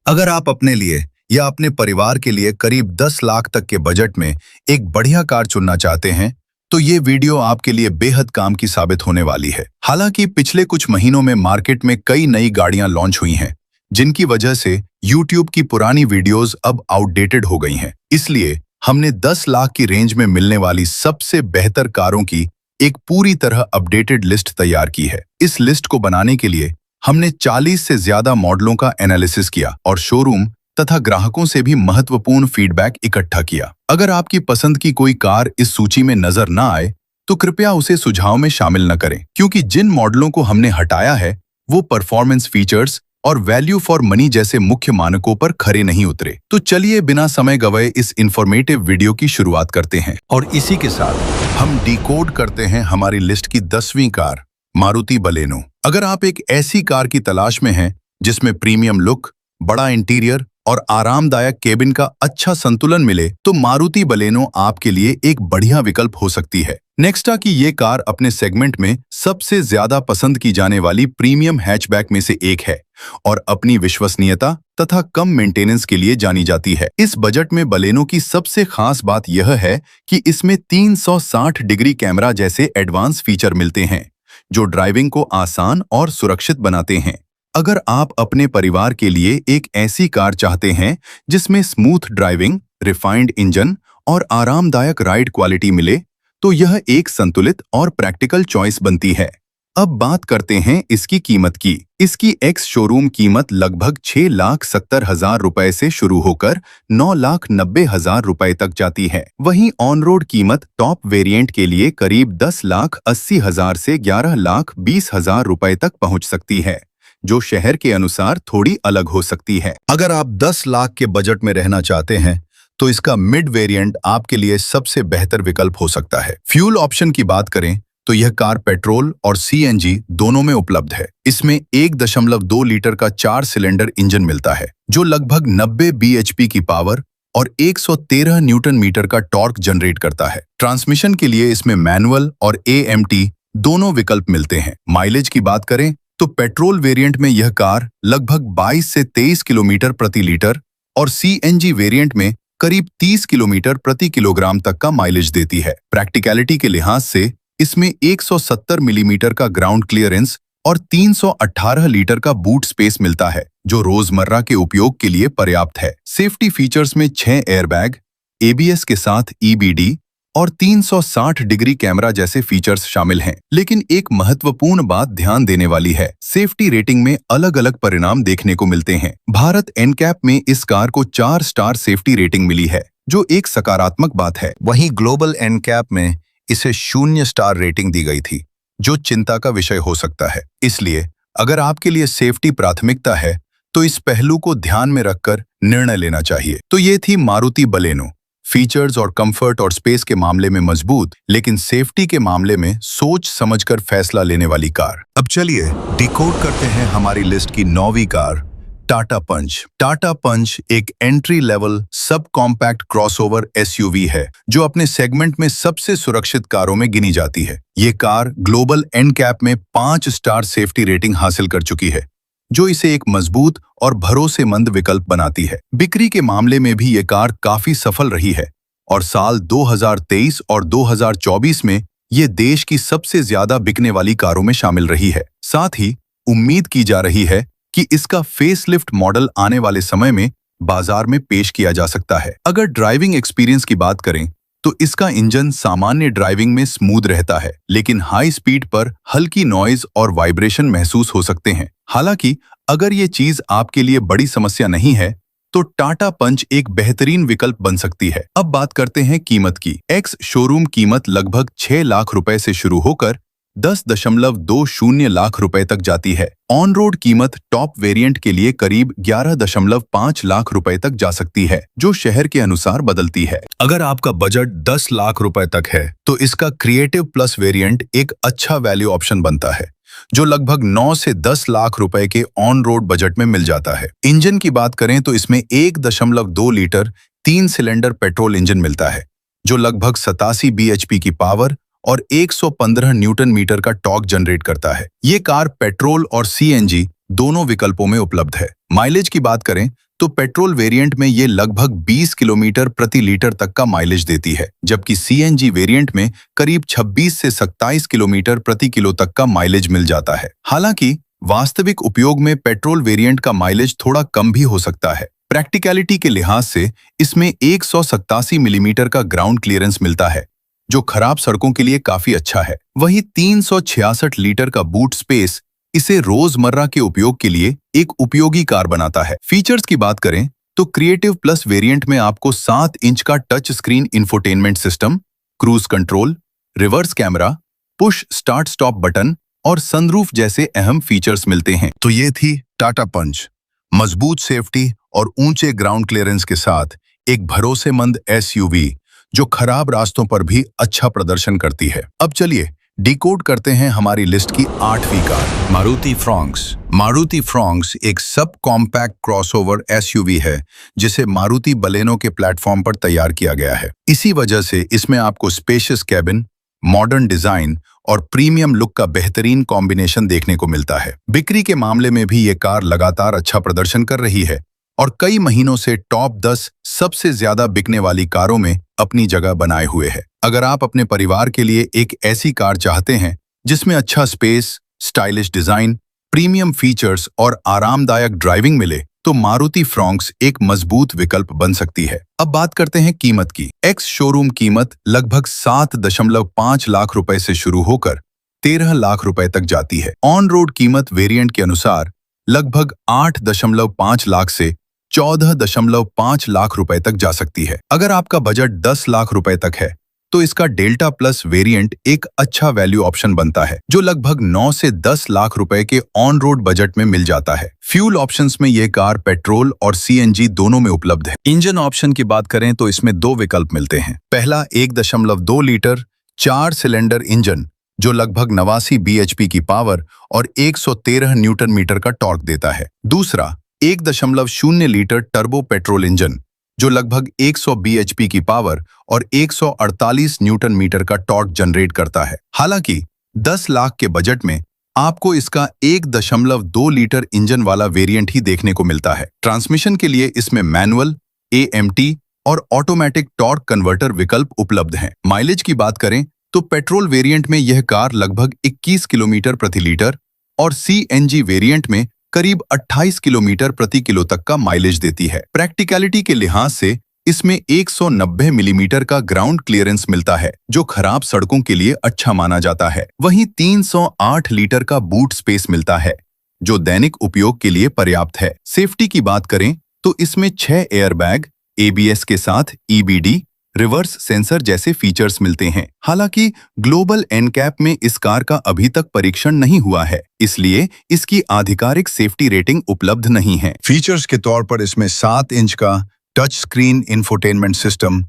अगर आप अपने लिए या अपने परिवार के लिए करीब 10 लाख तक के बजट में एक बढ़िया कार चुनना चाहते हैं, तो ये वीडियो आपके लिए बेहद काम की साबित होने वाली है। हालांकि पिछले कुछ महीनों में मार्केट में कई नई गाड़ियां लॉन्च हुई हैं, जिनकी वजह से YouTube की पुरानी वीडियोस अब आउटडेटेड हो गई हैं। इसलिए हमने 10 लाख की रेंज में मिलने वाली सबसे बेहतर कारों की एक पूरी तरह अपडेटेड लिस्ट तैयार की है। इस लिस्ट को बनाने के लिए हमने 40 से ज्यादा मॉडलों का एनालिसिस किया और शोरूम तथा ग्राहकों से भी महत्वपूर्ण फीडबैक इकट्ठा किया। अगर आपकी पसंद की कोई कार इस सूची में नजर न आए, तो कृपया उसे सुझाव में शामिल न करें, क्योंकि जिन मॉडलों को हमने हटाया है वो परफॉर्मेंस फीचर्स और वैल्यू फॉर मनी जैसे मुख्य मानकों पर खरे नहीं उतरे। तो चलिए बिना समय गवाए इस इंफॉर्मेटिव वीडियो की शुरुआत करते हैं और इसी के साथ हम डिकोड करते हैं हमारी लिस्ट की 10वीं कार, मारुति बलेनो। अगर आप एक ऐसी कार की तलाश में हैं जिसमें प्रीमियम लुक, बड़ा इंटीरियर और आरामदायक केबिन का अच्छा संतुलन मिले, तो मारुति बलेनो आपके लिए एक बढ़िया विकल्प हो सकती है। नेक्स्टा की ये कार अपने सेगमेंट में सबसे ज्यादा पसंद की जाने वाली प्रीमियम हैचबैक में से एक है और अपनी विश्वसनीयता तथा कम मेंटेनेंस के लिए जानी जाती है। इस बजट में बलेनो की सबसे खास बात यह है कि इसमें 360 डिग्री कैमरा जैसे एडवांस फीचर मिलते हैं, जो ड्राइविंग को आसान और सुरक्षित बनाते हैं। अगर आप अपने परिवार के लिए एक ऐसी कार चाहते हैं जिसमें स्मूथ ड्राइविंग, रिफाइंड इंजन और आरामदायक राइड क्वालिटी मिले, तो यह एक संतुलित और प्रैक्टिकल चॉइस बनती है। अब बात करते हैं इसकी कीमत की। इसकी एक्स शोरूम कीमत लगभग 6,70,000 रुपए से शुरू होकर 9,90,000 रुपए तक जाती है। वहीं ऑन रोड कीमत टॉप वेरिएंट के लिए करीब 10,80,000 से 11,20,000 रुपए तक पहुंच सकती है, जो शहर के अनुसार थोड़ी अलग हो सकती है। अगर आप 10 लाख के बजट में रहना चाहते हैं, तो इसका मिड वेरिएंट आपके लिए सबसे बेहतर विकल्प हो सकता है। फ्यूल ऑप्शन की बात करें तो यह कार पेट्रोल और CNG दोनों में उपलब्ध है। इसमें 1.2 लीटर का 4 सिलेंडर इंजन मिलता है, जो लगभग 90 bhp की पावर और 113 न्यूटन मीटर का टॉर्क जनरेट करता है। ट्रांसमिशन के लिए इसमें मैनुअल और AMT दोनों विकल्प मिलते हैं। माइलेज की बात करें तो पेट्रोल वेरिएंट में यह कार लगभग 22 से 23 किलोमीटर प्रति लीटर और CNG वेरिएंट में करीब 30 किलोमीटर प्रति किलोग्राम तक का माइलेज देती है। प्रैक्टिकलिटी के लिहाज से इसमें 170 मिलीमीटर का ग्राउंड क्लियरेंस और 318 लीटर का बूट स्पेस मिलता है, जो रोजमर्रा के उपयोग के लिए पर्याप्त है। सेफ्टी फीचर्स में 6 एयरबैग, ABS के साथ EBD और 360 डिग्री कैमरा जैसे फीचर्स शामिल हैं। लेकिन एक महत्वपूर्ण बात ध्यान देने वाली है, सेफ्टी रेटिंग में अलग अलग परिणाम देखने को मिलते हैं। भारत NCAP में इस कार को 4 स्टार सेफ्टी रेटिंग मिली है, जो एक सकारात्मक बात है। वहीं ग्लोबल NCAP में इसे 0 स्टार रेटिंग दी गई थी, जो चिंता का विषय हो सकता है। इसलिए अगर आपके लिए सेफ्टी प्राथमिकता है, तो इस पहलू को ध्यान में रखकर निर्णय लेना चाहिए। तो ये थी मारुति बलेनो। फीचर्स और कंफर्ट और स्पेस के मामले में मजबूत, लेकिन सेफ्टी के मामले में सोच समझकर फैसला लेने वाली कार। अब चलिए डिकोड करते हैं हमारी लिस्ट की 9वीं कार, टाटा पंच। टाटा पंच एक entry level sub compact crossover SUV है, जो अपने सेगमेंट में सबसे सुरक्षित कारों में गिनी जाती है। ये कार ग्लोबल NCAP में 5 स्टार सेफ्टी रेटिंग हासिल कर चुकी है, जो इसे एक मजबूत और भरोसेमंद विकल्प बनाती है। बिक्री के मामले में भी ये कार काफी सफल रही है और साल 2023 और 2024 में ये देश की सबसे ज्यादा बिकने वाली कारों में शामिल रही है। साथ ही उम्मीद की जा रही है कि इसका फेसलिफ्ट मॉडल आने वाले समय में बाजार में पेश किया जा सकता है। अगर ड्राइविंग एक्सपीरियंस की बात करें तो इसका इंजन सामान्य ड्राइविंग में स्मूथ रहता है, लेकिन हाई स्पीड पर हल्की नॉइज और वाइब्रेशन महसूस हो सकते हैं। हालांकि अगर ये चीज आपके लिए बड़ी समस्या नहीं है, तो टाटा पंच एक बेहतरीन विकल्प बन सकती है। अब बात करते हैं कीमत की। एक्स शोरूम कीमत लगभग 6 लाख रुपए से शुरू होकर 10.20 लाख रुपए तक जाती है। ऑन रोड कीमत टॉप वेरिएंट के लिए करीब 11.5 लाख रुपए तक जा सकती है, जो शहर के अनुसार बदलती है। अगर आपका बजट 10 लाख रुपए तक है, तो इसका क्रिएटिव प्लस वेरिएंट एक अच्छा वैल्यू ऑप्शन बनता है, जो लगभग 9 से 10 लाख रुपए के ऑन रोड बजट में मिल जाता है। इंजन की बात करें तो इसमें 1.2 लीटर 3 सिलेंडर पेट्रोल इंजन मिलता है, जो लगभग 87 bhp की पावर और 115 न्यूटन मीटर का टॉर्क जनरेट करता है। ये कार पेट्रोल और CNG दोनों विकल्पों में उपलब्ध है। माइलेज की बात करें तो पेट्रोल वेरिएंट में ये लगभग 20 किलोमीटर प्रति लीटर तक का माइलेज देती है, जबकि सीएनजी वेरिएंट में करीब 26 से 27 किलोमीटर प्रति किलो तक का माइलेज मिल जाता है। हालांकि वास्तविक उपयोग में पेट्रोल वेरिएंट का माइलेज थोड़ा कम भी हो सकता है। प्रैक्टिकलिटी के लिहाज से इसमें 187 मिलीमीटर का ग्राउंड क्लियरेंस मिलता है, जो खराब सड़कों के लिए काफी अच्छा है। वहीं 366 लीटर का बूट स्पेस इसे रोजमर्रा के उपयोग के लिए एक उपयोगी कार बनाता है। फीचर्स की बात करें तो क्रिएटिव प्लस वेरिएंट में आपको 7 इंच का touch screen infotainment system, cruise control, reverse camera, push start stop button और सनरूफ जैसे अहम फीचर्स मिलते हैं। तो ये थी टाटा पंच, मजबूत सेफ्टी और ऊंचे ग्राउंड क्लियरेंस के साथ एक भरोसेमंद एसयूवी जो खराब रास्तों पर भी अच्छा प्रदर्शन करती है। अब चलिए डिकोड करते हैं हमारी लिस्ट की 8वीं car, Maruti Fronx. Maruti Fronx एक सब कॉम्पैक्ट क्रॉसओवर एसयूवी है जिसे मारुति बलेनो के प्लेटफॉर्म पर तैयार किया गया है। इसी वजह से इसमें आपको स्पेशियस कैबिन, मॉडर्न डिजाइन और प्रीमियम लुक का बेहतरीन कॉम्बिनेशन देखने को मिलता है। बिक्री के मामले में भी ये कार लगातार अच्छा प्रदर्शन कर रही है और कई महीनों से टॉप 10 सबसे ज्यादा बिकने वाली कारों में अपनी जगह बनाए हुए है। अगर आप अपने परिवार के लिए एक ऐसी कार चाहते हैं जिसमें अच्छा space, stylish design, premium features और आरामदायक ड्राइविंग मिले, तो मारुति फ्रॉन्क्स एक मजबूत विकल्प बन सकती है। अब बात करते हैं कीमत की। एक्स शोरूम कीमत लगभग 7.5 लाख रुपए से शुरू होकर 13 लाख रुपए तक जाती है। ऑन रोड कीमत वेरिएंट के अनुसार लगभग 8.5 लाख से 14.5 लाख रुपए तक जा सकती है। अगर आपका बजट 10 लाख रुपए तक है तो इसका डेल्टा प्लस वेरिएंट एक अच्छा वैल्यू ऑप्शन बनता है, जो लगभग 9 से 10 लाख रुपए के ऑन रोड बजट में मिल जाता है। फ्यूल ऑप्शंस में ये कार पेट्रोल और सीएनजी दोनों में उपलब्ध है। इंजन ऑप्शन की बात करें तो इसमें 2 विकल्प मिलते हैं। पहला 1.2 लीटर 4 सिलेंडर इंजन जो लगभग 89 bhp की पावर और 113 न्यूटन मीटर का टॉर्क देता है। दूसरा 1.0 लीटर टर्बो पेट्रोल इंजन जो लगभग 100 bhp की पावर और 148 न्यूटन मीटर का टॉर्क जनरेट करता है। हालांकि 10 लाख के बजट में आपको इसका 1.2 लीटर इंजन वाला वेरिएंट ही देखने को मिलता है। ट्रांसमिशन के लिए इसमें मैनुअल, AMT और ऑटोमेटिक टॉर्क कन्वर्टर विकल्प उपलब्ध हैं। माइलेज की बात करें तो पेट्रोल वेरिएंट में यह कार लगभग 21 किलोमीटर प्रति लीटर और CNG वेरिएंट में करीब 28 किलोमीटर प्रति किलो तक का माइलेज देती है। प्रैक्टिकलिटी के लिहाज से इसमें 190 मिलीमीटर का ग्राउंड क्लियरेंस मिलता है, जो खराब सड़कों के लिए अच्छा माना जाता है। वहीं 308 लीटर का बूट स्पेस मिलता है, जो दैनिक उपयोग के लिए पर्याप्त है। सेफ्टी की बात करें तो इसमें 6 एयरबैग, ABS के साथ EBD, रिवर्स सेंसर जैसे फीचर्स मिलते हैं। हालांकि ग्लोबल एनकैप में इस कार का अभी तक परीक्षण नहीं हुआ है, इसलिए इसकी आधिकारिक सेफ्टी रेटिंग उपलब्ध नहीं है। फीचर्स के तौर पर इसमें 7 इंच का touch screen infotainment system,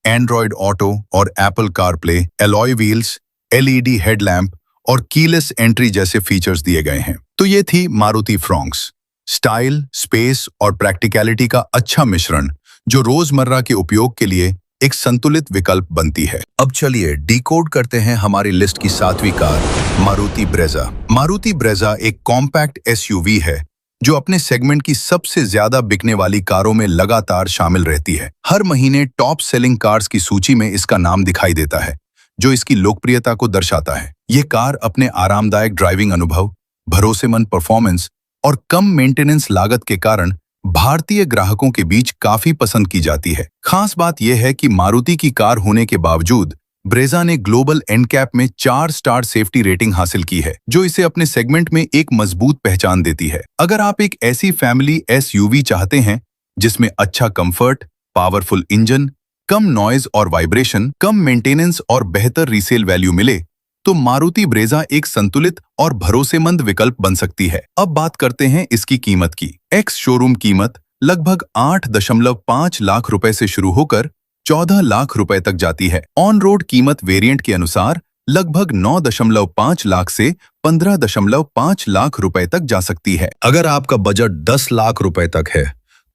Android Auto और Apple CarPlay, alloy wheels, LED headlamp और कीलेस एंट्री जैसे फीचर्स दिए गए हैं। तो ये थी मारुति फ्रॉन्क्स, स्टाइल, स्पेस और प्रैक्टिकलिटी का अच्छा मिश्रण जो रोजमर्रा के उपयोग के लिए एक संतुलित विकल्प बनती है। अब चलिए डिकोड करते हैं हमारी लिस्ट की 7वीं car, Maruti Brezza. Maruti Brezza एक कॉम्पैक्ट SUV है जो अपने सेगमेंट की सबसे ज्यादा बिकने वाली कारों में लगातार शामिल रहती है। हर महीने टॉप सेलिंग कार्स की सूची में इसका नाम दिखाई देता है, जो इसकी लोकप्रियता को दर्शाता है। ये कार अपने आरामदायक ड्राइविंग अनुभव, भरोसेमंद परफॉर्मेंस और कम मेंटेनेंस लागत के कारण भारतीय ग्राहकों के बीच काफी पसंद की जाती है। खास बात यह है कि मारुति की कार होने के बावजूद ब्रेजा ने ग्लोबल एनकैप में 4 स्टार सेफ्टी रेटिंग हासिल की है, जो इसे अपने सेगमेंट में एक मजबूत पहचान देती है। अगर आप एक ऐसी फैमिली SUV चाहते हैं जिसमें अच्छा कंफर्ट, पावरफुल इंजन, कम नॉइज और वाइब्रेशन, कम मेंटेनेंस और बेहतर रीसेल वैल्यू मिले, तो मारुति ब्रेजा एक संतुलित और भरोसेमंद विकल्प बन सकती है। अब बात करते हैं इसकी कीमत की। एक्स शोरूम कीमत लगभग 8.5 लाख रुपए से शुरू होकर 14 लाख रुपए तक जाती है। ऑन रोड कीमत वेरिएंट के अनुसार लगभग 9.5 लाख से 15.5 लाख रुपए तक जा सकती है। अगर आपका बजट 10 लाख रुपए तक है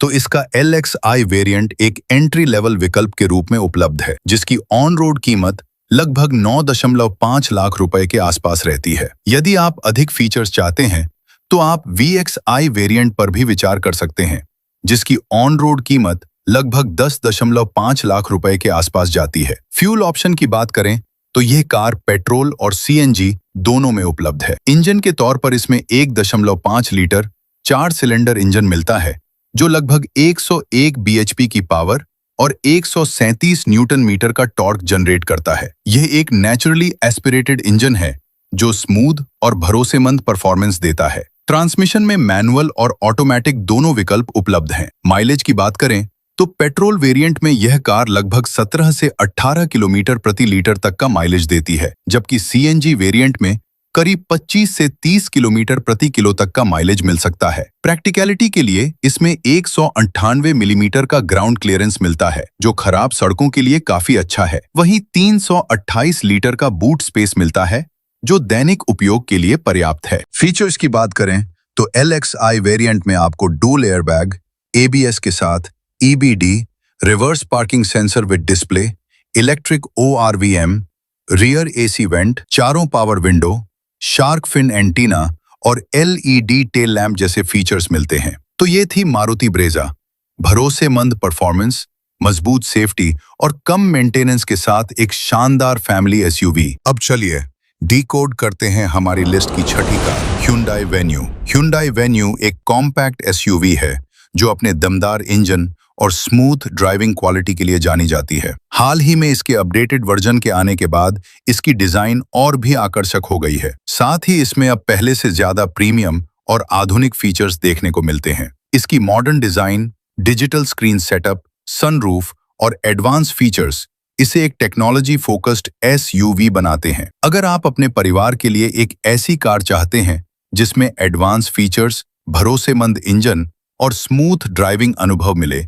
तो इसका LXi वेरिएंट एक एंट्री लेवल विकल्प के रूप में उपलब्ध है, जिसकी ऑन रोड कीमत लगभग 9.5 लाख रुपए के आसपास रहती है। यदि आप अधिक फीचर्स चाहते हैं तो आप VXi वेरिएंट पर भी विचार कर सकते हैं, जिसकी ऑन रोड कीमत लगभग 10.5 लाख रुपए के आसपास जाती है। फ्यूल ऑप्शन की बात करें तो यह कार पेट्रोल और सीएनजी दोनों में उपलब्ध है। इंजन के तौर पर इसमें 1.5 लीटर 4 सिलेंडर इंजन मिलता है जो लगभग 101 बीएचपी की पावर और 137 न्यूटन मीटर का टॉर्क जनरेट करता है। यह एक नेचुरली एस्पिरेटेड इंजन है जो स्मूथ और भरोसेमंद परफॉर्मेंस देता है। ट्रांसमिशन में मैनुअल और ऑटोमेटिक दोनों विकल्प उपलब्ध हैं। माइलेज की बात करें तो पेट्रोल वेरिएंट में यह कार लगभग 17 से 18 किलोमीटर प्रति लीटर तक का माइलेज देती है, जबकि सीएनजी वेरिएंट में करीब 25 से 30 किलोमीटर प्रति किलो तक का माइलेज मिल सकता है। प्रैक्टिकलिटी के लिए इसमें 198 मिलीमीटर का ग्राउंड क्लियरेंस मिलता है, जो खराब सड़कों के लिए काफी अच्छा है। वहीं 328 लीटर का बूट स्पेस मिलता है, जो दैनिक उपयोग के लिए पर्याप्त है। फीचर्स की बात करें तो LXI वेरिएंट में आपको डुअल एयरबैग, ABS के साथ EBD, reverse parking sensor with display, electric ORVM, rear AC vent, चारों power window, shark fin antenna और LED टेल लैंप जैसे फीचर्स मिलते हैं। तो ये थी मारुति ब्रेजा, भरोसेमंद परफॉर्मेंस, मजबूत सेफ्टी और कम मेंटेनेंस के साथ एक शानदार फैमिली SUV। अब चलिए डिकोड करते हैं हमारी लिस्ट की छठी car, Hyundai Venue। Hyundai Venue एक कॉम्पैक्ट SUV है जो अपने दमदार इंजन और स्मूथ ड्राइविंग क्वालिटी के लिए जानी जाती है। हाल ही में इसके अपडेटेड वर्जन के आने के बाद इसकी डिजाइन और भी आकर्षक हो गई है। साथ ही इसमें अब पहले से ज्यादा प्रीमियम और आधुनिक फीचर्स देखने को मिलते हैं। इसकी modern design, digital screen setup, sunroof और एडवांस फीचर्स इसे एक टेक्नोलॉजी फोकस्ड SUV बनाते हैं। अगर आप अपने परिवार के लिए एक ऐसी कार चाहते हैं जिसमें एडवांस फीचर्स, भरोसेमंद इंजन और स्मूथ ड्राइविंग अनुभव मिले,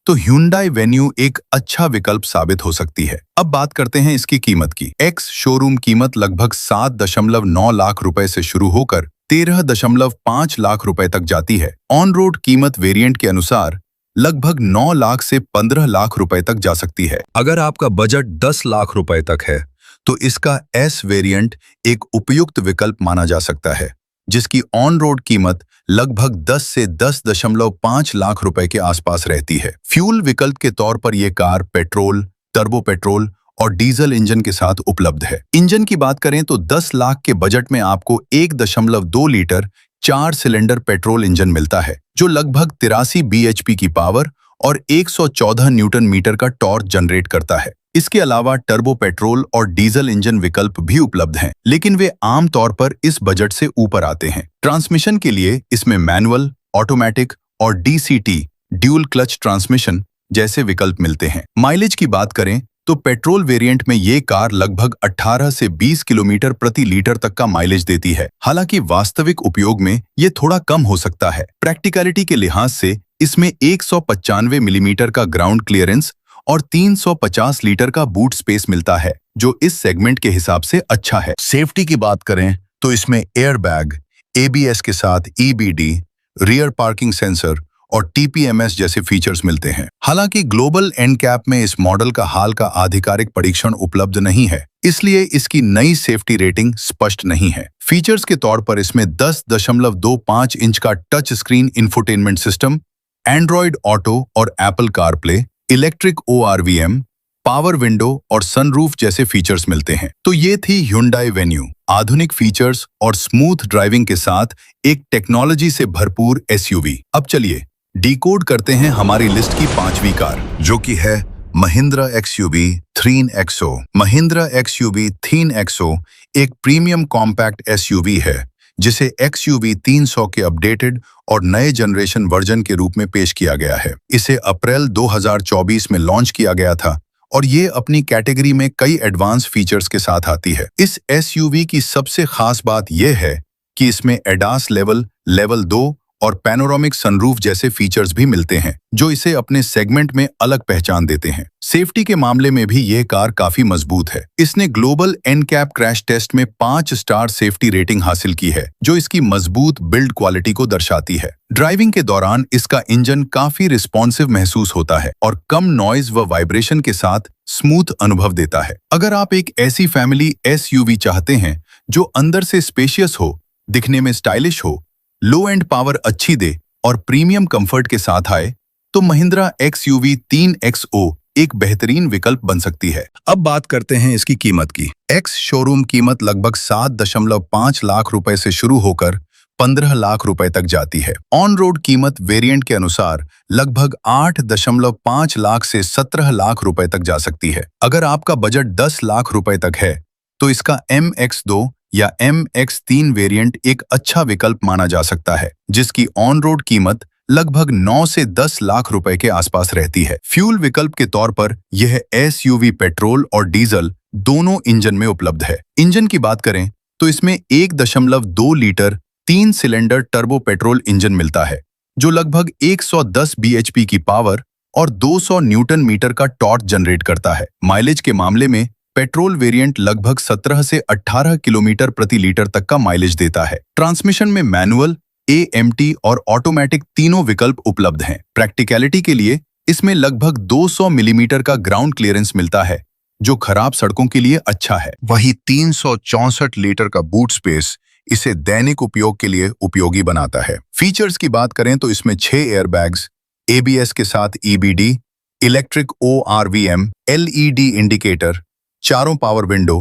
तो Hyundai Venue एक अच्छा विकल्प साबित हो सकती है। अब बात करते हैं इसकी कीमत की। एक्स शोरूम कीमत लगभग 7.9 लाख रुपए से शुरू होकर 13.5 लाख रुपए तक जाती है। ऑन रोड कीमत वेरिएंट के अनुसार लगभग 9 लाख से 15 लाख रुपए तक जा सकती है। अगर आपका बजट 10 लाख रुपए तक है तो इसका S वेरिएंट एक उपयुक्त विकल्प माना जा सकता है, जिसकी ऑन रोड कीमत लगभग 10 से 10.5 लाख रुपए के आसपास रहती है। फ्यूल विकल्प के तौर पर यह कार पेट्रोल, टर्बो पेट्रोल और डीजल इंजन के साथ उपलब्ध है। इंजन की बात करें तो 10 लाख के बजट में आपको 1.2 लीटर 4 सिलेंडर पेट्रोल इंजन मिलता है, जो लगभग 83 बीएचपी की पावर और 114 न्यूटन मीटर का टॉर्क जनरेट करता है। इसके अलावा टर्बो पेट्रोल और डीजल इंजन विकल्प भी उपलब्ध हैं, लेकिन वे आम तौर पर इस बजट से ऊपर आते हैं। ट्रांसमिशन के लिए इसमें मैनुअल, ऑटोमेटिक और DCT ड्यूल क्लच ट्रांसमिशन जैसे विकल्प मिलते हैं। माइलेज की बात करें तो पेट्रोल वेरिएंट में ये कार लगभग 18 से 20 किलोमीटर प्रति लीटर तक का माइलेज देती है। हालांकि वास्तविक उपयोग में ये थोड़ा कम हो सकता है। प्रैक्टिकलिटी के लिहाज से इसमें 195 मिलीमीटर का ग्राउंड क्लियरेंस और 350 लीटर का बूट स्पेस मिलता है, जो इस सेगमेंट के हिसाब से अच्छा है। सेफ्टी की बात करें तो इसमें एयरबैग, ABS के साथ EBD, रियर पार्किंग सेंसर और TPMS जैसे फीचर्स मिलते हैं। हालांकि ग्लोबल NCAP में इस मॉडल का हाल का आधिकारिक परीक्षण उपलब्ध नहीं है, इसलिए इसकी नई सेफ्टी रेटिंग स्पष्ट नहीं है। फीचर्स के तौर पर इसमें 10.25 इंच का touch screen infotainment system, Android Auto और Apple CarPlay, electric ORVM, power window और सनरूफ जैसे फीचर्स मिलते हैं। तो ये थी Hyundai Venue, आधुनिक फीचर्स और स्मूथ ड्राइविंग के साथ एक टेक्नोलॉजी से भरपूर SUV। अब चलिए डिकोड करते हैं हमारी लिस्ट की 5वीं कार, जो कि है Mahindra XUV Threan XO। Mahindra XUV Threan XO एक प्रीमियम कॉम्पैक्ट SUV है, जिसे XUV 300 के अपडेटेड और नए जनरेशन वर्जन के रूप में पेश किया गया है। इसे अप्रैल 2024 में लॉन्च किया गया था और ये अपनी कैटेगरी में कई एडवांस फीचर्स के साथ आती है। इस SUV की सबसे खास बात यह है कि इसमें ADAS लेवल 2 और पैनोरामिक सनरूफ जैसे फीचर्स भी मिलते हैं, जो इसे अपने सेगमेंट में अलग पहचान देते हैं। सेफ्टी के मामले में भी यह कार काफी मजबूत है। इसने ग्लोबल NCAP क्रैश टेस्ट में 5 स्टार सेफ्टी रेटिंग हासिल की है, जो इसकी मजबूत बिल्ड क्वालिटी को दर्शाती है। ड्राइविंग के दौरान इसका इंजन काफी रिस्पॉन्सिव महसूस होता है और कम नॉइज व वाइब्रेशन के साथ स्मूथ अनुभव देता है। अगर आप एक ऐसी फैमिली SUV चाहते हैं जो अंदर से स्पेशियस हो, दिखने में स्टाइलिश हो, लो एंड पावर अच्छी दे और प्रीमियम कंफर्ट के साथ आए, तो महिंद्रा XUV 3XO एक बेहतरीन विकल्प बन सकती है। अब बात करते हैं इसकी कीमत की। एक्स शोरूम कीमत लगभग 7.5 लाख रुपए से शुरू होकर 15 लाख रुपए तक जाती है। ऑन रोड कीमत वेरिएंट के अनुसार लगभग 8.5 लाख से 17 लाख रुपए तक जा सकती है। अगर आपका बजट 10 लाख रुपए तक है तो इसका MX2 या MX3 वेरिएंट एक अच्छा विकल्प माना जा सकता है, जिसकी ऑन रोड कीमत लगभग 9 से 10 लाख रुपए के आसपास रहती है। फ्यूल विकल्प के तौर पर यह SUV पेट्रोल और डीजल दोनों इंजन में उपलब्ध है। इंजन की बात करें तो इसमें 1.2 litre 3 cylinder turbo petrol engine मिलता है, जो लगभग 110 bhp की पावर और 200 न्यूटन मीटर का टॉर्क जनरेट करता है। माइलेज के मामले में पेट्रोल वेरिएंट लगभग 17 से 18 किलोमीटर प्रति लीटर तक का माइलेज देता है। ट्रांसमिशन में मैनुअल, AMT और ऑटोमेटिक तीनों विकल्प उपलब्ध हैं। प्रैक्टिकलिटी के लिए इसमें लगभग 200 मिलीमीटर का ग्राउंड क्लियरेंस मिलता है, जो खराब सड़कों के लिए अच्छा है। वहीं 364 लीटर का बूट स्पेस इसे दैनिक उपयोग के लिए उपयोगी बनाता है। फीचर्स की बात करें तो इसमें 6 एयरबैग्स, ABS के साथ EBD, electric ORVM, LED indicator, चारों power window,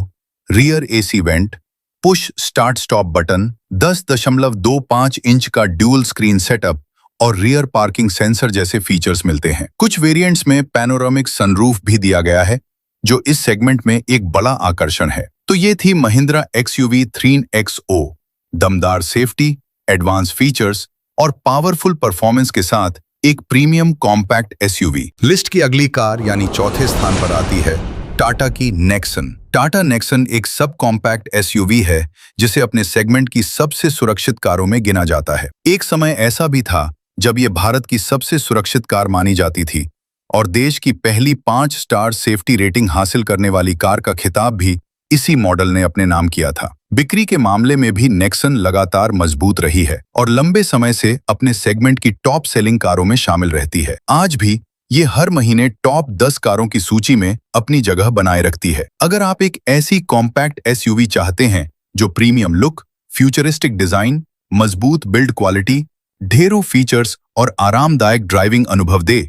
rear AC vent, push start stop button, 10.25 inch का ड्यूल स्क्रीन सेटअप और रियर पार्किंग सेंसर जैसे फीचर्स मिलते हैं। कुछ वेरिएंट्स में पैनोरामिक सनरूफ भी दिया गया है, जो इस सेगमेंट में एक बड़ा आकर्षण है। तो ये थी महिंद्रा XUV 3XO। दमदार सेफ्टी, एडवांस फीचर्स और पावरफुल परफॉर्मेंस के साथ एक प्रीमियम कॉम्पैक्ट SUV। लिस्ट की अगली कार यानी चौथे स्थान पर आती है टाटा की नेक्सन। टाटा नेक्सन एक सब कॉम्पैक्ट SUV है, जिसे अपने सेगमेंट की सबसे सुरक्षित कारों में गिना जाता है। एक समय ऐसा भी था जब ये भारत की सबसे सुरक्षित कार मानी जाती थी और देश की पहली 5 स्टार सेफ्टी रेटिंग हासिल करने वाली कार का खिताब भी इसी मॉडल ने अपने नाम किया था। बिक्री के मामले में भी नेक्सन लगातार मजबूत रही है और लंबे समय से अपने सेगमेंट की टॉप सेलिंग कारों में शामिल रहती है। आज भी ये हर महीने टॉप 10 कारों की सूची में अपनी जगह बनाए रखती है। अगर आप एक ऐसी कॉम्पैक्ट SUV चाहते हैं जो प्रीमियम लुक, फ्यूचरिस्टिक डिजाइन, मजबूत बिल्ड क्वालिटी, ढेरों फीचर्स और आरामदायक ड्राइविंग अनुभव दे,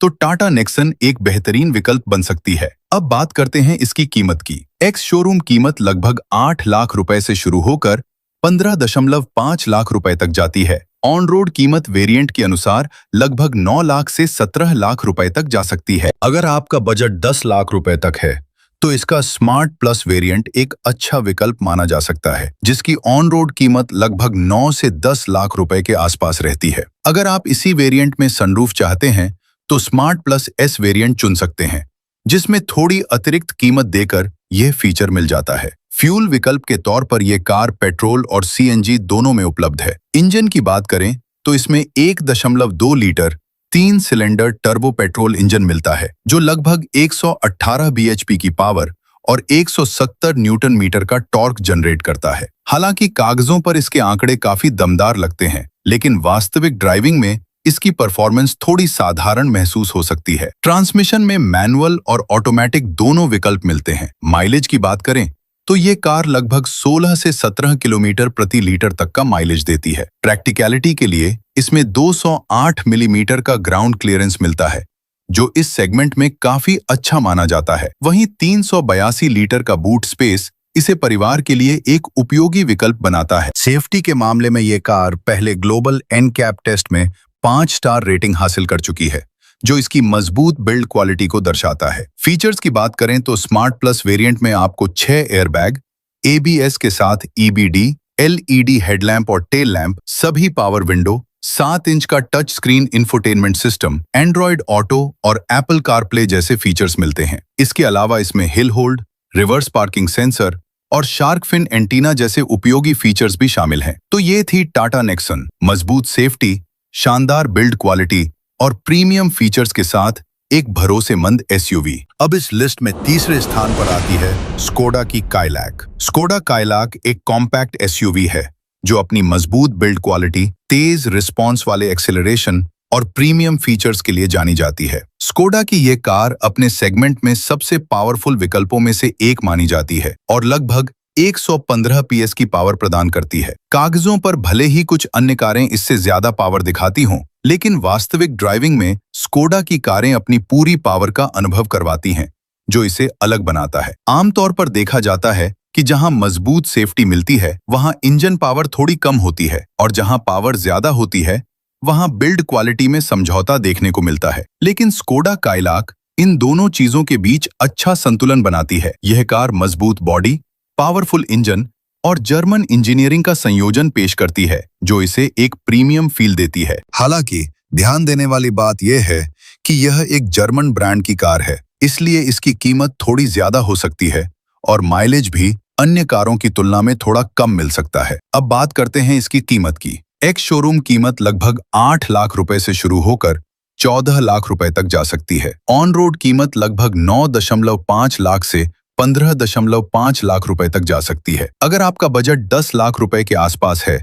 तो टाटा नेक्सन एक बेहतरीन विकल्प बन सकती है। अब बात करते हैं इसकी कीमत की। एक्स शोरूम कीमत लगभग 8 लाख रुपए से शुरू होकर 15.5 लाख रुपए तक जाती है। ऑन रोड कीमत वेरिएंट के अनुसार लगभग 9 लाख से 17 लाख रुपए तक जा सकती है। अगर आपका बजट 10 लाख रुपए तक है तो इसका स्मार्ट प्लस वेरिएंट एक अच्छा विकल्प माना जा सकता है, जिसकी ऑन रोड कीमत लगभग 9 से 10 लाख रुपए के आसपास रहती है। अगर आप इसी वेरिएंट में सनरूफ चाहते हैं तो स्मार्ट प्लस S वेरिएंट चुन सकते हैं, जिसमें थोड़ी अतिरिक्त कीमत देकर यह फीचर मिल जाता है। फ्यूल विकल्प के तौर पर यह कार पेट्रोल और CNG दोनों में उपलब्ध है। इंजन की बात करें तो इसमें 1.2 litre 3 cylinder turbo petrol engine मिलता है, जो लगभग 118 bhp की पावर और 170 न्यूटन मीटर का टॉर्क जनरेट करता है। हालांकि कागजों पर इसके आंकड़े काफी दमदार लगते हैं, लेकिन वास्तविक ड्राइविंग में इसकी परफॉर्मेंस थोड़ी साधारण महसूस हो सकती है। ट्रांसमिशन में मैनुअल और ऑटोमेटिक दोनों विकल्प मिलते हैं। माइलेज की बात करें तो ये कार लगभग 16 से 17 किलोमीटर प्रति लीटर तक का माइलेज देती है। प्रैक्टिकलिटी के लिए इसमें 208 मिलीमीटर का ग्राउंड क्लियरेंस मिलता है, जो इस सेगमेंट में काफी अच्छा माना जाता है। वहीं 382 लीटर का बूट स्पेस इसे परिवार के लिए एक उपयोगी विकल्प बनाता है। सेफ्टी के मामले में ये कार पहले ग्लोबल NCAP टेस्ट में 5 स्टार रेटिंग हासिल कर चुकी है, जो इसकी मजबूत बिल्ड क्वालिटी को दर्शाता है। फीचर्स की बात करें तो स्मार्ट प्लस वेरिएंट में आपको 6 एयरबैग, ABS के साथ EBD, LED हेडलैम्प और टेल लैम्प, सभी पावर विंडो, 7 इंच का touch screen infotainment system, Android Auto और एप्पल कारप्ले जैसे फीचर्स मिलते हैं। इसके अलावा इसमें hill hold, reverse parking sensor और शार्क फिन एंटीना जैसे उपयोगी फीचर्स भी शामिल हैं। तो ये थी टाटा नेक्सन। मजबूत सेफ्टी, शानदार बिल्ड क्वालिटी और प्रीमियम फीचर्स के साथ एक भरोसेमंद SUV। अब इस लिस्ट में तीसरे स्थान पर आती है स्कोडा की काइलैक। स्कोडा काइलैक एक कॉम्पैक्ट SUV है, जो अपनी मजबूत बिल्ड क्वालिटी, तेज रिस्पॉन्स वाले एक्सेलरेशन और प्रीमियम फीचर्स के लिए जानी जाती है। स्कोडा की ये कार अपने सेगमेंट में सबसे पावरफुल विकल्पों में से एक मानी जाती है और लगभग 115 PS की पावर प्रदान करती है। कागजों पर भले ही कुछ अन्य कारें इससे ज्यादा पावर दिखाती हों, लेकिन वास्तविक ड्राइविंग में स्कोडा की कारें अपनी पूरी पावर का अनुभव करवाती हैं, जो इसे अलग बनाता है। आमतौर पर देखा जाता है कि जहां मजबूत सेफ्टी मिलती है वहां इंजन पावर थोड़ी कम होती है और जहां पावर ज्यादा होती है वहां बिल्ड क्वालिटी में समझौता देखने को मिलता है। लेकिन स्कोडा काइलाक इन दोनों चीजों के बीच अच्छा संतुलन बनाती है। यह कार मजबूत बॉडी, पावरफुल इंजन और जर्मन इंजीनियरिंग का संयोजन पेश करती है, जो इसे एक प्रीमियम फील देती है। हालांकि ध्यान देने वाली बात यह है कि यह एक जर्मन ब्रांड की कार है, इसलिए इसकी कीमत थोड़ी ज्यादा हो सकती है और माइलेज भी अन्य कारों की तुलना में थोड़ा कम मिल सकता है। अब बात करते हैं इसकी कीमत की। एक्स शोरूम कीमत लगभग 8 लाख रुपए से शुरू होकर 14 लाख रुपए तक जा सकती है। ऑन रोड कीमत लगभग 9.5 लाख से 15.5 लाख रुपए तक जा सकती है। अगर आपका बजट 10 लाख रुपए के आसपास है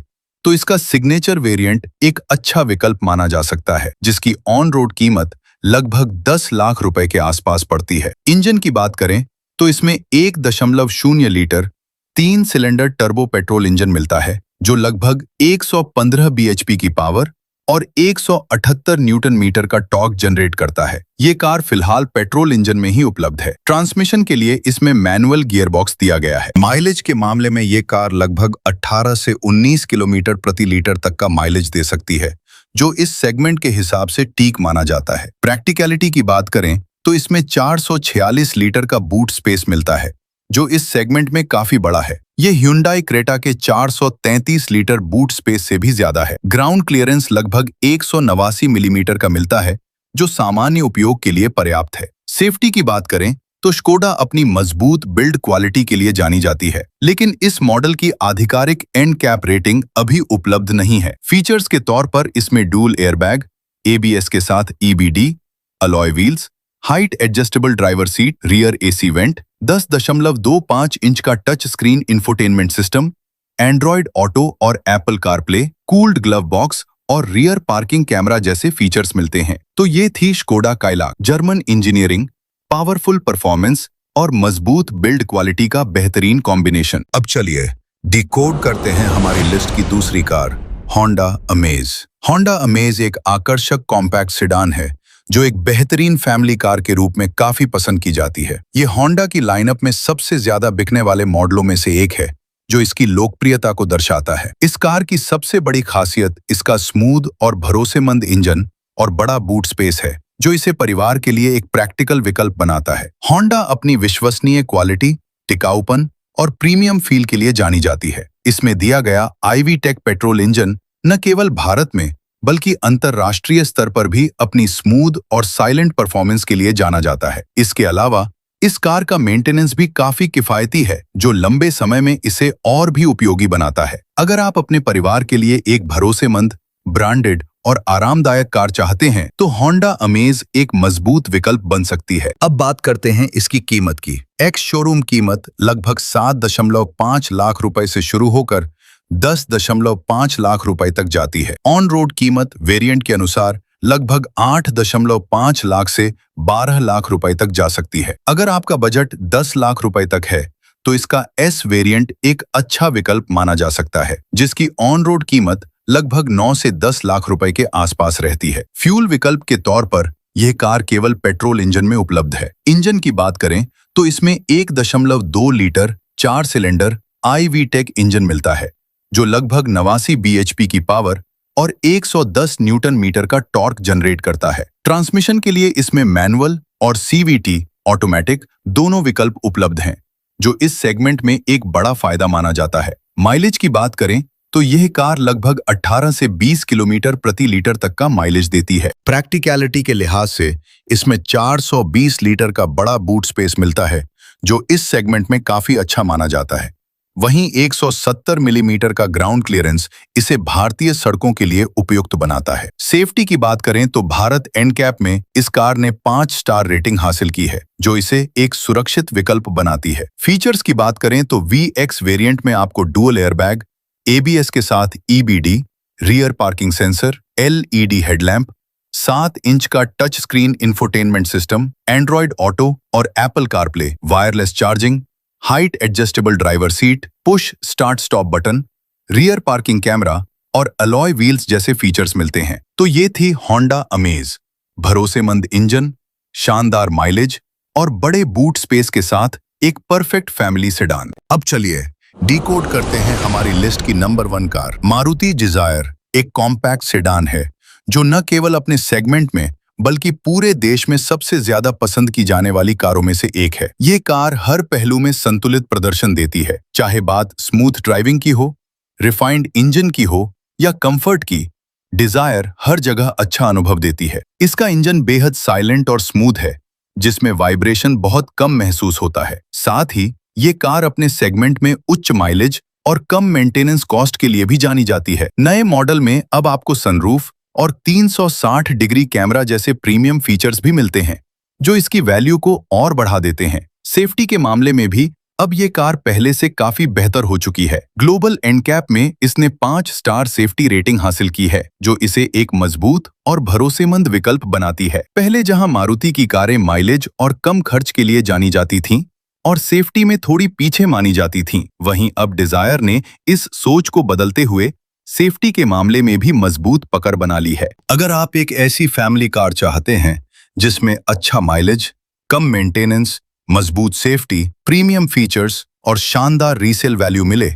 तो इसका सिग्नेचर वेरिएंट एक अच्छा विकल्प माना जा सकता है, जिसकी ऑन रोड कीमत लगभग 10 लाख रुपए के आसपास पड़ती है। इंजन की बात करें तो इसमें 1.0 litre 3 cylinder turbo petrol engine मिलता है, जो लगभग 115 bhp की पावर और 178 न्यूटन मीटर का टॉर्क जनरेट करता है। ये कार फिलहाल पेट्रोल इंजन में ही उपलब्ध है। ट्रांसमिशन के लिए इसमें मैनुअल गियरबॉक्स दिया गया है। माइलेज के मामले में ये कार लगभग 18 से 19 किलोमीटर प्रति लीटर तक का माइलेज दे सकती है, जो इस सेगमेंट के हिसाब से ठीक माना जाता है। प्रैक्टिकलिटी की बात करें तो इसमें 446 लीटर का बूट स्पेस मिलता है, जो इस सेगमेंट में काफी बड़ा है। ये ह्यूंडई क्रेटा के 433 लीटर बूट स्पेस से भी ज्यादा है। ग्राउंड क्लियरेंस लगभग 189 मिलीमीटर का मिलता है, जो सामान्य उपयोग के लिए पर्याप्त है। सेफ्टी की बात करें तो स्कोडा अपनी मजबूत बिल्ड क्वालिटी के लिए जानी जाती है, लेकिन इस मॉडल की आधिकारिक एंड कैप रेटिंग अभी उपलब्ध नहीं है। फीचर्स के तौर पर इसमें डुअल एयरबैग, ABS के साथ EBD, alloy wheels, height adjustable driver seat, rear AC vent, 10.25 inch का touch screen infotainment system, Android Auto और Apple CarPlay, cooled glove box और रियर पार्किंग कैमरा जैसे फीचर्स मिलते हैं। तो ये थी Skoda Kylaq. German engineering, powerful performance और मजबूत बिल्ड क्वालिटी का बेहतरीन कॉम्बिनेशन। अब चलिए डिकोड करते हैं हमारी लिस्ट की दूसरी car, Honda amaze. Honda amaze एक आकर्षक कॉम्पैक्ट सेडान है जो एक बेहतरीन फैमिली कार के रूप में काफी पसंद की जाती है। ये होंडा की लाइनअप में सबसे ज्यादा बिकने वाले मॉडलों में से एक है, जो इसकी लोकप्रियता को दर्शाता है। इस कार की सबसे बड़ी खासियत इसका स्मूथ और भरोसेमंद इंजन और बड़ा बूट स्पेस है, जो इसे परिवार के लिए एक प्रैक्टिकल विकल्प बनाता है। होंडा अपनी विश्वसनीय क्वालिटी, टिकाऊपन और प्रीमियम फील के लिए जानी जाती है। इसमें दिया गया IV टेक पेट्रोल इंजन न केवल भारत में बल्कि अंतर्राष्ट्रीय स्तर पर भी अपनी स्मूथ और साइलेंट परफॉर्मेंस के लिए जाना जाता है। इसके अलावा इस कार का मेंटेनेंस भी काफी किफायती है, जो लंबे समय में इसे और भी उपयोगी बनाता है। अगर आप अपने परिवार के लिए एक भरोसेमंद, ब्रांडेड और आरामदायक कार चाहते हैं तो होंडा अमेज एक मजबूत विकल्प बन सकती है। अब बात करते हैं इसकी कीमत की। एक्स शोरूम कीमत लगभग 7.5 लाख रुपए से शुरू होकर 10.5 लाख रुपए तक जाती है। ऑन रोड कीमत वेरिएंट के अनुसार लगभग 8.5 लाख से 12 लाख रुपए तक जा सकती है। अगर आपका बजट 10 लाख रुपए तक है तो इसका S वेरिएंट एक अच्छा विकल्प माना जा सकता है, जिसकी ऑन रोड कीमत लगभग 9 से 10 लाख रुपए के आसपास रहती है। फ्यूल विकल्प के तौर पर यह कार केवल पेट्रोल इंजन में उपलब्ध है। इंजन की बात करें तो इसमें 1.2 litre 4 cylinder IV tech engine मिलता है, जो लगभग 89 bhp की पावर और 110 न्यूटन मीटर का टॉर्क जनरेट करता है। ट्रांसमिशन के लिए इसमें मैनुअल और CVT ऑटोमेटिक दोनों विकल्प उपलब्ध हैं, जो इस सेगमेंट में एक बड़ा फायदा माना जाता है। माइलेज की बात करें तो यह कार लगभग 18 से 20 किलोमीटर प्रति लीटर तक का माइलेज देती है। प्रैक्टिकलिटी के लिहाज से इसमें 420 लीटर का बड़ा बूट स्पेस मिलता है, जो इस सेगमेंट में काफी अच्छा माना जाता है। वहीं 170 मिलीमीटर का ग्राउंड क्लियरेंस इसे भारतीय सड़कों के लिए उपयुक्त बनाता है। सेफ्टी की बात करें तो भारत NCAP में इस कार ने 5 स्टार रेटिंग हासिल की है, जो इसे एक सुरक्षित विकल्प बनाती है। फीचर्स की बात करें तो VX वेरिएंट में आपको डुअल एयरबैग, ABS के साथ EBD, rear parking sensor, LED headlamp, 7 inch का touch screen infotainment system, Android Auto और Apple CarPlay, wireless charging, height adjustable driver seat, push start stop button, rear parking camera और alloy wheels जैसे features मिलते हैं। तो ये थी Honda Amaze, भरोसेमंद इंजन, शानदार माइलेज और बड़े बूट स्पेस के साथ एक परफेक्ट फैमिली सेडान। अब चलिए डिकोड करते हैं हमारी लिस्ट की नंबर 1 कार। मारुति डिजायर एक कॉम्पैक्ट सेडान है जो न केवल अपने सेगमेंट में बल्कि पूरे देश में सबसे ज्यादा पसंद की जाने वाली कारों में से एक है। ये कार हर पहलू में संतुलित प्रदर्शन देती है, चाहे बात स्मूथ ड्राइविंग की हो, रिफाइंड इंजन की हो या कंफर्ट की। डिजायर हर जगह अच्छा अनुभव देती है। इसका इंजन बेहद साइलेंट और स्मूथ है, जिसमें वाइब्रेशन बहुत कम महसूस होता है। साथ ही ये कार अपने सेगमेंट में उच्च माइलेज और कम मेंटेनेंस कॉस्ट के लिए भी जानी जाती है। नए मॉडल में अब आपको सनरूफ और 360 डिग्री कैमरा जैसे प्रीमियम फीचर्स भी मिलते हैं, जो इसकी वैल्यू को और बढ़ा देते हैं। सेफ्टी के मामले में भी अब ये कार पहले से काफी बेहतर हो चुकी है। ग्लोबल एनकैप में इसने 5 स्टार सेफ्टी रेटिंग हासिल की है, जो इसे एक मजबूत और भरोसेमंद विकल्प बनाती है। पहले जहां मारुति की कारें माइलेज और कम खर्च के लिए जानी जाती थीं और सेफ्टी में थोड़ी पीछे मानी जाती थीं, वहीं अब डिजायर ने इस सोच को बदलते हुए सेफ्टी के मामले में भी मजबूत पकड़ बना ली है। अगर आप एक ऐसी फैमिली कार चाहते हैं जिसमें अच्छा माइलेज, कम मेंटेनेंस, मजबूत सेफ्टी, प्रीमियम फीचर्स और शानदार रीसेल वैल्यू मिले,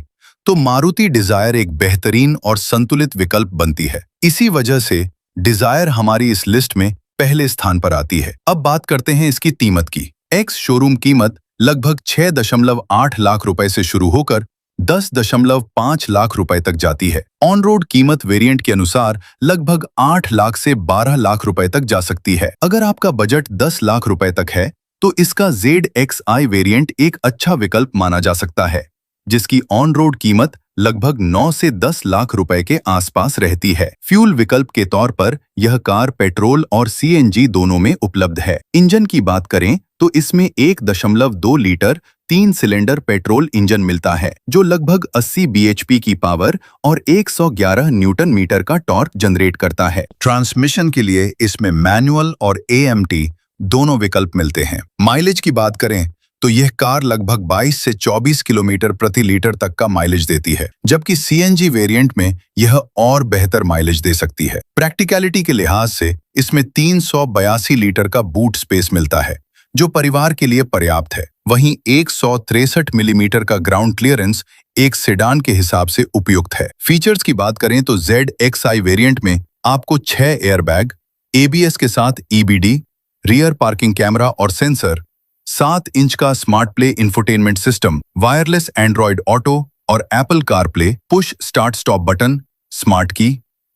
तो मारुति डिजायर एक बेहतरीन और संतुलित विकल्प बनती है। इसी वजह से डिजायर हमारी इस लिस्ट में पहले स्थान पर आती है। अब बात करते हैं इसकी कीमत की। एक्स शोरूम कीमत लगभग 6.8 लाख रुपए से शुरू होकर 10.5 लाख रुपए तक जाती है। ऑन रोड कीमत वेरिएंट के अनुसार लगभग 8 लाख से 12 लाख रुपए तक जा सकती है। अगर आपका बजट 10 लाख रुपए तक है तो इसका ZXi वेरिएंट एक अच्छा विकल्प माना जा सकता है, जिसकी ऑन रोड कीमत लगभग 9 से 10 लाख रुपए के आसपास रहती है। फ्यूल विकल्प के तौर पर यह कार पेट्रोल और CNG दोनों में उपलब्ध है। इंजन की बात करें तो इसमें 1.2 लीटर 3 सिलेंडर पेट्रोल इंजन मिलता है, जो लगभग 80 bhp की पावर और 111 न्यूटन मीटर का टॉर्क जनरेट करता है। ट्रांसमिशन के लिए इसमें मैनुअल और AMT दोनों विकल्प मिलते हैं। माइलेज की बात करें तो यह कार लगभग 22 से 24 किलोमीटर प्रति लीटर तक का माइलेज देती है, जबकि CNG वेरिएंट में यह और बेहतर माइलेज दे सकती है। प्रैक्टिकलिटी के लिहाज से इसमें 382 लीटर का बूट स्पेस मिलता है, जो परिवार के लिए पर्याप्त है। वहीं 163 मिलीमीटर का ग्राउंड क्लियरेंस एक सेडान के हिसाब से उपयुक्त है। फीचर्स की बात करें तो ZXi वेरिएंट में आपको 6 एयरबैग, ABS के साथ EBD, रियर पार्किंग कैमरा और सेंसर, 7 इंच का smart play infotainment system, wireless Android Auto और Apple CarPlay, push start stop button, smart key,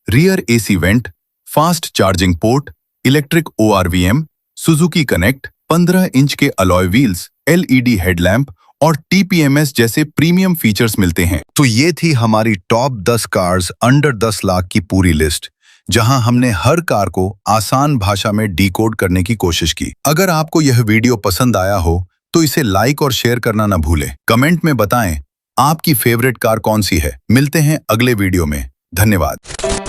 rear AC vent, fast charging port, electric ORVM, Suzuki connect, 15 inch के alloy wheels, LED headlamp और TPMS जैसे premium features मिलते हैं। तो ये थी हमारी टॉप 10 कार्स अंडर 10 लाख की पूरी लिस्ट, जहां हमने हर कार को आसान भाषा में डिकोड करने की कोशिश की। अगर आपको यह वीडियो पसंद आया हो तो इसे लाइक और शेयर करना न भूलें। कमेंट में बताएं आपकी फेवरेट कार कौन सी है। मिलते हैं अगले वीडियो में। धन्यवाद।